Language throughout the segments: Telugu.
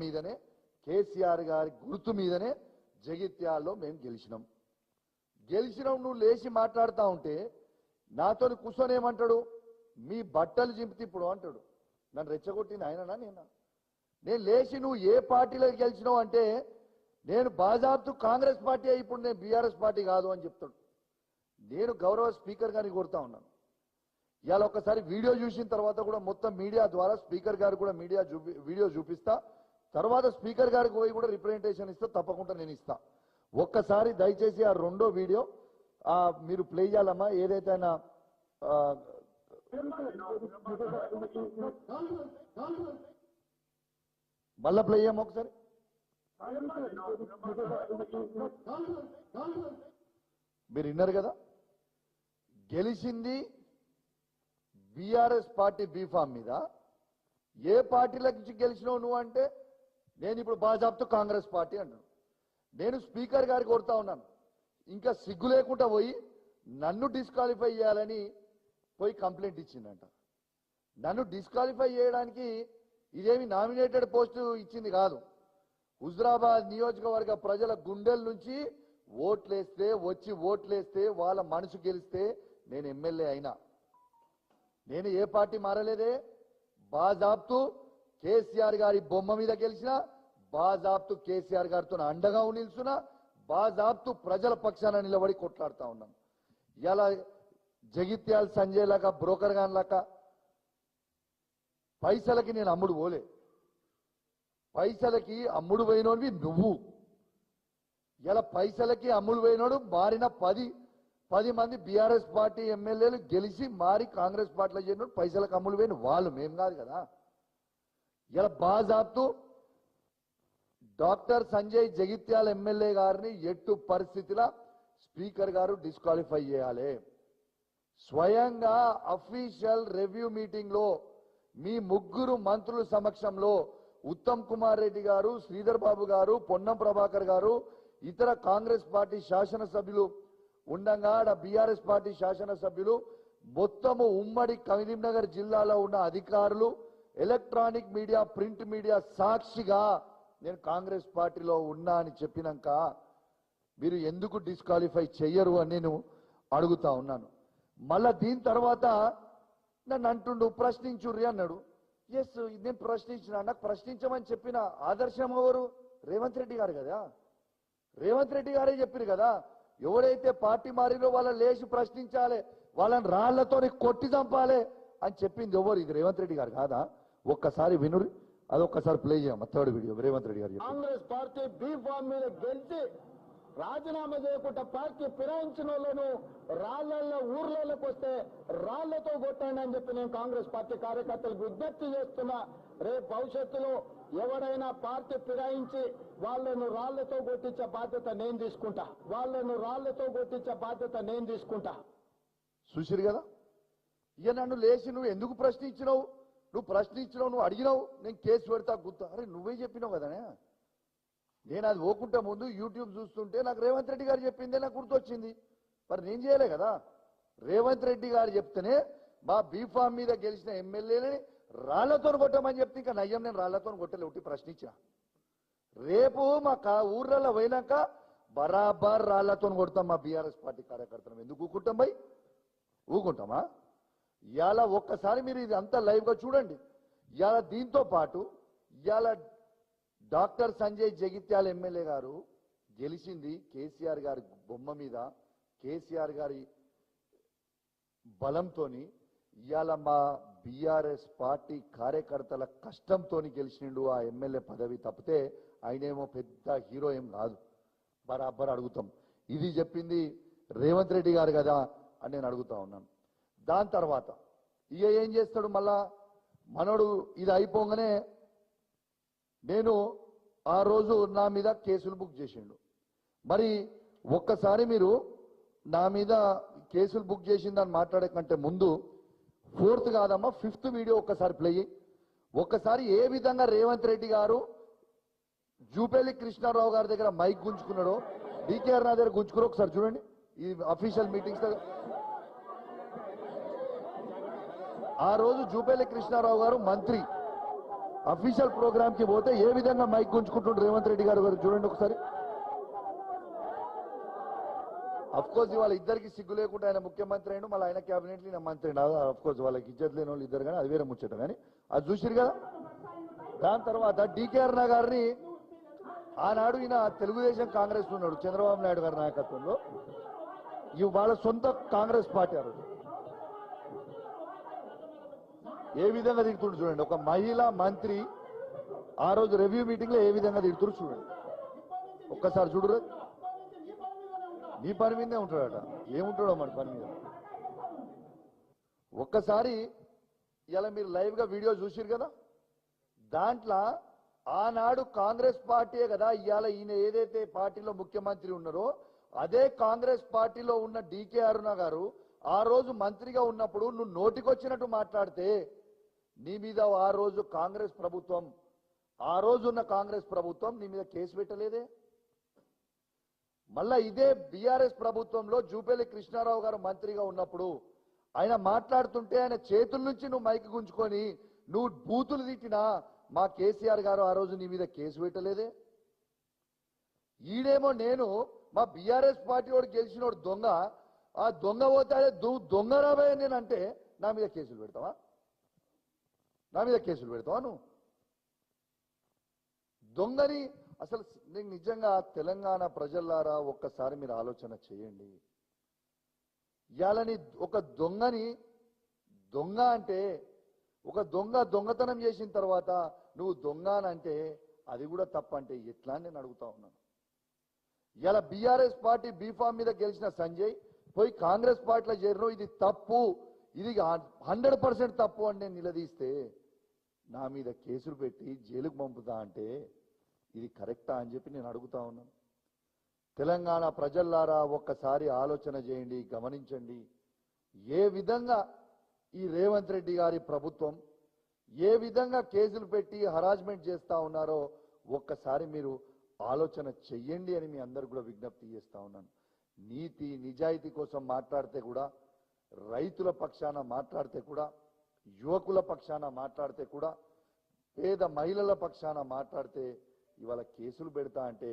మీదనే కేసీఆర్ గారి గుర్తు మీదనే జగిత్యాల్లో మేము గెలిచినాం. నువ్వు లేచి మాట్లాడుతూ ఉంటే నాతో కూర్చొని ఏమంటాడు, మీ బట్టలు చింపితే ఇప్పుడు అంటాడు. నన్ను రెచ్చగొట్టింది ఆయననా నేనా? నేను లేచి నువ్వు ఏ పార్టీలో గెలిచినావు అంటే నేను బాజాబ్తు కాంగ్రెస్ పార్టీ ఇప్పుడు నేను బీఆర్ఎస్ పార్టీ కాదు అని చెప్తాడు. నేను గౌరవ స్పీకర్ గారిని కోరుతా ఉన్నాను, ఇవాళ ఒకసారి వీడియో చూసిన తర్వాత కూడా మొత్తం మీడియా ద్వారా స్పీకర్ గారు కూడా వీడియో చూపిస్తా, తర్వాత స్పీకర్ గారికి పోయి కూడా రిప్రజెంటేషన్ ఇస్తా, తప్పకుండా నేను ఇస్తా. ఒక్కసారి దయచేసి ఆ రెండో వీడియో మీరు ప్లే చేయాలమ్మా. ఏదైతే ఆయన మళ్ళా ప్లే చేయమ్మా ఒకసారి. మీరు విన్నారు కదా, గెలిచింది బీఆర్ఎస్ పార్టీ బీఫామ్ మీద. ఏ పార్టీలకు గెలిచినావు నువ్వు అంటే నేను ఇప్పుడు బాజాబ్తు కాంగ్రెస్ పార్టీ అంటాను. నేను స్పీకర్ గారికి కోరుతా ఉన్నాను, ఇంకా సిగ్గు లేకుండా పోయి నన్ను డిస్క్వాలిఫై చేయాలని పోయి కంప్లైంట్ ఇచ్చిందంట. నన్ను డిస్క్వాలిఫై చేయడానికి ఇదేమి నామినేటెడ్ పోస్టు ఇచ్చింది కాదు. హుజురాబాద్ నియోజకవర్గ ప్రజల గుండెల నుంచి ఓట్లేస్తే వాళ్ళ మనసు గెలిస్తే నేను ఎమ్మెల్యే అయినా. నేను ఏ పార్టీ మారలేదే, బాజాబ్తు కేసీఆర్ గారి బొమ్మ మీద గెలిచిన, బాజాబ్తు కేసీఆర్ గారితో అండగా నిల్చున్నా, బాజాబ్తు ప్రజల పక్షాన నిలబడి కొట్లాడుతా ఉన్నాను. ఇలా జగిత్యాల సంజయ్ లాగా బ్రోకర్ గాన్ లాగా పైసలకి నేను అమ్ముడు పోలే. పైసలకి అమ్ముడు పోయినోడివి నువ్వు. ఇలా పైసలకి అమ్ముడు పోయినోడు మారిన 10 మంది బీఆర్ఎస్ పార్టీ ఎమ్మెల్యేలు గెలిచి మారి కాంగ్రెస్ పార్టీలో చేరినోడు పైసలకు అమ్ముడు పోయిన వాళ్ళు, మేము కాదు కదా. ఇలా బాజాబ్తు డాక్టర్ సంజయ్ జగిత్యాల ఎమ్మెల్యే గారిని ఎట్టు పరిస్థితిలో స్పీకర్ గారు డిస్క్వాలిఫై చేయాలి. స్వయంగా అఫీషియల్ రివ్యూ మీటింగ్ లో మీ ముగ్గురు మంత్రుల సమక్షంలో ఉత్తమ్ కుమార్ రెడ్డి గారు, శ్రీధర్ బాబు గారు, పొన్నం ప్రభాకర్ గారు, ఇతర కాంగ్రెస్ పార్టీ శాసనసభ్యులు ఉండగా బీఆర్ఎస్ పార్టీ శాసనసభ్యులు మొత్తము ఉమ్మడి కరీంనగర్ జిల్లాలో ఉన్న అధికారులు, ఎలక్ట్రానిక్ మీడియా, ప్రింట్ మీడియా సాక్షిగా నేను కాంగ్రెస్ పార్టీలో ఉన్నా అని చెప్పినాక మీరు ఎందుకు డిస్క్వాలిఫై చెయ్యరు అని నేను అడుగుతా ఉన్నాను. మళ్ళా దీని తర్వాత నన్ను అంటుండు ప్రశ్నించుర్రి అన్నాడు. ఎస్, నేను ప్రశ్నించిన, నాకు ప్రశ్నించమని చెప్పిన ఆదర్శం ఎవరు? రేవంత్ రెడ్డి గారు కదా. రేవంత్ రెడ్డి గారే చెప్పారు కదా, ఎవరైతే పార్టీ మారిలో వాళ్ళని లేచి ప్రశ్నించాలి, వాళ్ళని రాళ్లతో కొట్టి చంపాలి అని చెప్పింది ఎవరు? ఇది రేవంత్ రెడ్డి గారు కాదా? ఒక్కసారి వినురి, అదొక్కసారి ప్లే చేయమ్మా. Third video Revanth Reddy garu. Congress party be form మీద గెలిచి రాజీనామా చేయకుండా పార్టీ ఫిరాయించిన వాళ్ళను రాళ్లలో ఊర్లలోకి వస్తే రాళ్లతో కొట్టండి అని చెప్పి నేను కాంగ్రెస్ పార్టీ కార్యకర్తలకు విజ్ఞప్తి చేస్తున్నా. రేపు భవిష్యత్తులో ఎవరైనా పార్టీ ఫిరాయించి వాళ్ళను రాళ్లతో కొట్టించే బాధ్యత నేను తీసుకుంటా. చూసిరు కదా, ఇక నన్ను లేచి నువ్వు ఎందుకు ప్రశ్నించినావు, నువ్వు అడిగినావు, నేను కేసు పెడతా గుర్తా. అరే నువ్వే చెప్పినావు కదనే. నేను అది ఓకుంటా ముందు యూట్యూబ్ చూస్తుంటే నాకు రేవంత్ రెడ్డి గారు చెప్పిందే నాకు గుర్తొచ్చింది. మరి నేను చేయలే కదా. రేవంత్ రెడ్డి గారు చెప్తేనే మా బీఫామ్ మీద గెలిచిన ఎమ్మెల్యేలని రాళ్లతో కొట్టమని చెప్తే ఇంకా నయ్యం నేను రాళ్లతో కొట్టలే, ఒకటి ప్రశ్నించా. రేపు మా ఊర్లలో పోయినాక బరాబర్ రాళ్లతో కొడతాం మా బీఆర్ఎస్ పార్టీ కార్యకర్తలు. ఎందుకు ఊకుంటామా? ఇవాళ ఒక్కసారి మీరు ఇది అంతా లైవ్ గా చూడండి. ఇవాళ దీంతో పాటు ఇవాళ డాక్టర్ సంజయ్ జగిత్యాల ఎమ్మెల్యే గారు గెలిచింది కేసీఆర్ గారి బొమ్మ మీద, కేసీఆర్ గారి బలంతో. ఇవాళ మా బీఆర్ఎస్ పార్టీ కార్యకర్తల కష్టంతో గెలిచిండు ఆ ఎమ్మెల్యే పదవి. తప్పితే ఆయనేమో పెద్ద హీరో ఏం కాదు. బరాబర్ అడుగుతాం, ఇది చెప్పింది రేవంత్ రెడ్డి గారు కదా అని నేను అడుగుతా ఉన్నాను. దాని తర్వాత ఇక ఏం చేస్తాడు మళ్ళా మనోడు, ఇది అయిపోగానే నేను ఆ రోజు నా మీద కేసులు బుక్ చేసిండు. మరి ఒక్కసారి మీరు నా మీద కేసులు బుక్ చేసిందని మాట్లాడే కంటే ముందు 4th కాదమ్మా 5th వీడియో ఒక్కసారి ప్లే చేయి. ఒక్కసారి ఏ విధంగా రేవంత్ రెడ్డి గారు జూపల్లి కృష్ణారావు గారి దగ్గర మైక్ గుంజుకున్నాడో, డీకేఆర్ నా దగ్గర గుంజుకున్నారో ఒకసారి చూడండి. ఈ అఫీషియల్ మీటింగ్స్ ఆ రోజు జూపల్లి కృష్ణారావు గారు మంత్రి, అఫీషియల్ ప్రోగ్రామ్ కి పోతే ఏ విధంగా మైక్ గుంజుకుంటుండ్రు రేవంత్ రెడ్డి గారు చూడండి ఒకసారి. అఫ్ కోర్స్ ఇవాళ ఇద్దరికి సిగ్గు లేకుండా ఆయన ముఖ్యమంత్రి అయిన మళ్ళీ ఆయన క్యాబినెట్ ఈయన మంత్రి అఫ్ కోర్స్ వాళ్ళకి ఇజ్జత్ లేని వాళ్ళు ఇద్దరు కానీ అది వేరే ముచ్చట కానీ అది చూసిరు కదా. దాని తర్వాత డీకే అరుణ గారిని ఆనాడు ఈయన తెలుగుదేశం కాంగ్రెస్ ఉన్నాడు చంద్రబాబు నాయుడు గారి నాయకత్వంలో, ఇవి వాళ్ళ సొంత కాంగ్రెస్ పార్టీ ఆ రోజు ఏ విధంగా తిడుతుండ్రు చూడండి. ఒక మహిళా మంత్రి ఆ రోజు రివ్యూ మీటింగ్ లో ఏ విధంగా తిడుతురు చూడండి ఒక్కసారి చూడరు. నీ పని మీదే ఉంటాడట, ఏముంటాడో మన పని మీద. ఒక్కసారి ఇలా మీరు లైవ్ గా వీడియో చూసిరు కదా, దాంట్లో ఆనాడు కాంగ్రెస్ పార్టీయే కదా ఇవాళ ఈయన ఏదైతే పార్టీలో ముఖ్యమంత్రి ఉన్నారో అదే కాంగ్రెస్ పార్టీలో ఉన్న డీకే అరుణ గారు ఆ రోజు మంత్రిగా ఉన్నప్పుడు నువ్వు నోటికొచ్చినట్టు మాట్లాడితే నీ మీద ఆ రోజు కాంగ్రెస్ ప్రభుత్వం, ఆ రోజు ఉన్న కాంగ్రెస్ ప్రభుత్వం నీ మీద కేసు పెట్టలేదే. మళ్ళా ఇదే బీఆర్ఎస్ ప్రభుత్వంలో జూపల్లి కృష్ణారావు గారు మంత్రిగా ఉన్నప్పుడు ఆయన మాట్లాడుతుంటే ఆయన చేతుల నుంచి నువ్వు మైకి గుంజుకొని నువ్వు బూతులు తిట్టినా మా కేసీఆర్ గారు ఆ రోజు నీ మీద కేసు పెట్టలేదే. ఈడేమో నేను మా బీఆర్ఎస్ పార్టీ వాడు గెలిచినోడు దొంగ, ఆ దొంగ పోతాడే దొంగ రాబోయే నేను అంటే నా మీద కేసులు పెడతావా? నా మీద కేసులు పెడతావా నువ్వు? దొంగని అసలు నీకు నిజంగా తెలంగాణ ప్రజల్లారా ఒక్కసారి మీరు ఆలోచన చేయండి. ఇయాలని ఒక దొంగని దొంగ అంటే ఒక దొంగతనం చేసిన తర్వాత నువ్వు దొంగ అంటే అది కూడా తప్పంటే ఎట్లా అని నేను అడుగుతా ఉన్నాను. ఇలా బీఆర్ఎస్ పార్టీ బీఫామ్ మీద గెలిచిన సంజయ్ పోయి కాంగ్రెస్ పార్టీలో చేరడం ఇది తప్పు, ఇది 100% తప్పు అని నేను నిలదీస్తే నా మీద కేసులు పెట్టి జైలుకు పంపుతా అంటే ఇది కరెక్టా అని చెప్పి నేను అడుగుతా ఉన్నాను. తెలంగాణ ప్రజల్లారా ఒక్కసారి ఆలోచన చేయండి, గమనించండి. ఏ విధంగా ఈ రేవంత్ రెడ్డి గారి ప్రభుత్వం ఏ విధంగా కేసులు పెట్టి హరాస్మెంట్ చేస్తా ఉన్నారో ఒక్కసారి మీరు ఆలోచన చెయ్యండి అని మీ అందరు కూడా విజ్ఞప్తి చేస్తా ఉన్నాను. నీతి నిజాయితీ కోసం మాట్లాడితే కూడా, రైతుల పక్షాన మాట్లాడితే కూడా, యువకుల పక్షాన మాట్లాడితే కూడా, పేద మహిళల పక్షాన మాట్లాడితే ఇవాళ కేసులు పెడతా అంటే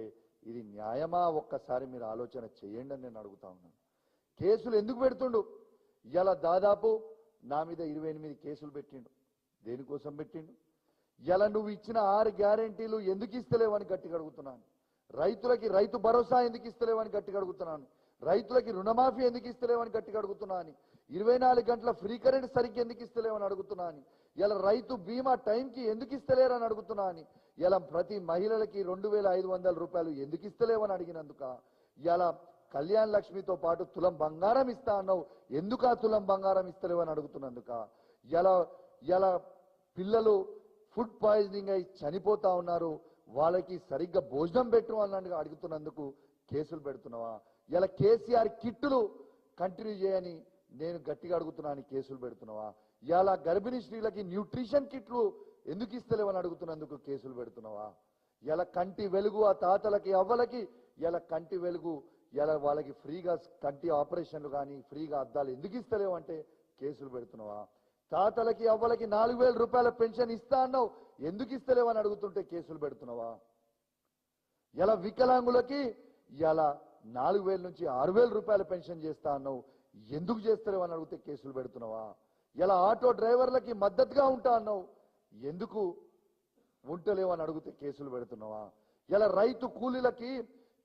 ఇది న్యాయమా? ఒక్కసారి మీరు ఆలోచన చేయండి అని నేను అడుగుతా ఉన్నాను. కేసులు ఎందుకు పెడుతుండు? ఇలా దాదాపు నా మీద 28 కేసులు పెట్టిండు. దేనికోసం పెట్టిండు? ఇలా నువ్వు ఇచ్చిన 6 గ్యారెంటీలు ఎందుకు ఇస్తలేవని గట్టిగా అడుగుతున్నాను. రైతులకి రైతు భరోసా ఎందుకు ఇస్తలేవని గట్టిగా అడుగుతున్నాను. రైతులకి రుణమాఫీ ఎందుకు ఇస్తలేవని గట్టిగా అడుగుతున్నాను. 24 గంటల ఫ్రీ కరెంట్ సరిగ్గా ఎందుకు ఇస్తలేవని అడుగుతున్నాను. ఇలా రైతు బీమా టైంకి ఎందుకు ఇస్తలేరని అడుగుతున్నాను. ఇలా ప్రతి మహిళలకి 2500 రూపాయలు ఎందుకు ఇస్తలేవని అడిగినందుక, ఇలా కళ్యాణ్ లక్ష్మితో పాటు తులం బంగారం ఇస్తా అన్నావు, ఎందుకు ఆ తులం బంగారం ఇస్తలేవని అడుగుతున్నందుక, ఇలా పిల్లలు ఫుడ్ పాయిజనింగ్ అయి చనిపోతా ఉన్నారు, వాళ్ళకి సరిగ్గా భోజనం పెట్టు అన్నట్టుగా అడుగుతున్నందుకు కేసులు పెడుతున్నావా? ఇలా కేసీఆర్ కిట్టులు కంటిన్యూ చేయని నేను గట్టిగా అడుగుతున్నాను, కేసులు పెడుతున్నావా? ఇలా గర్భిణీ స్త్రీలకి న్యూట్రిషన్ కిట్లు ఎందుకు ఇస్తలేవని అడుగుతున్నందుకు కేసులు పెడుతున్నావా? ఇలా కంటి వెలుగు ఆ తాతలకి అవ్వలకి ఇలా కంటి వెలుగు ఇలా వాళ్ళకి ఫ్రీగా కంటి ఆపరేషన్లు కానీ ఫ్రీగా అద్దాలు ఎందుకు ఇస్తలేవంటే కేసులు పెడుతున్నావా? తాతలకి అవ్వలకి 4000 రూపాయల పెన్షన్ ఇస్తా అన్నావు, ఎందుకు ఇస్తలేవని అడుగుతుంటే కేసులు పెడుతున్నావా? ఇలా వికలాంగులకి ఇలా 4000 నుంచి 6000 రూపాయల పెన్షన్ చేస్తా అన్నావు, ఎందుకు చేస్తలేవని అడిగితే కేసులు పెడుతున్నావా? ఇలా ఆటో డ్రైవర్లకి మద్దతుగా ఉంటా అన్నావు, ఎందుకు ఉంటలేవని అడిగితే కేసులు పెడుతున్నావా? ఇలా రైతు కూలీలకి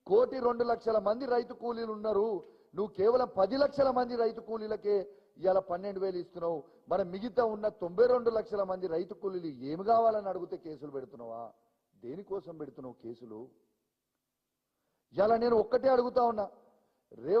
1,02,00,000 మంది రైతు కూలీలు ఉన్నారు, నువ్వు కేవలం 10 లక్షల మంది రైతు కూలీలకే ఇలా 12,000 ఇస్తున్నావు, మరి మిగతా ఉన్న 92 లక్షల మంది రైతు కూలీలు ఏమి కావాలని అడిగితే కేసులు పెడుతున్నావా? దేనికోసం పెడుతున్నావు కేసులు? ఇలా నేను ఒక్కటే అడుగుతా ఉన్నా, రేవంత్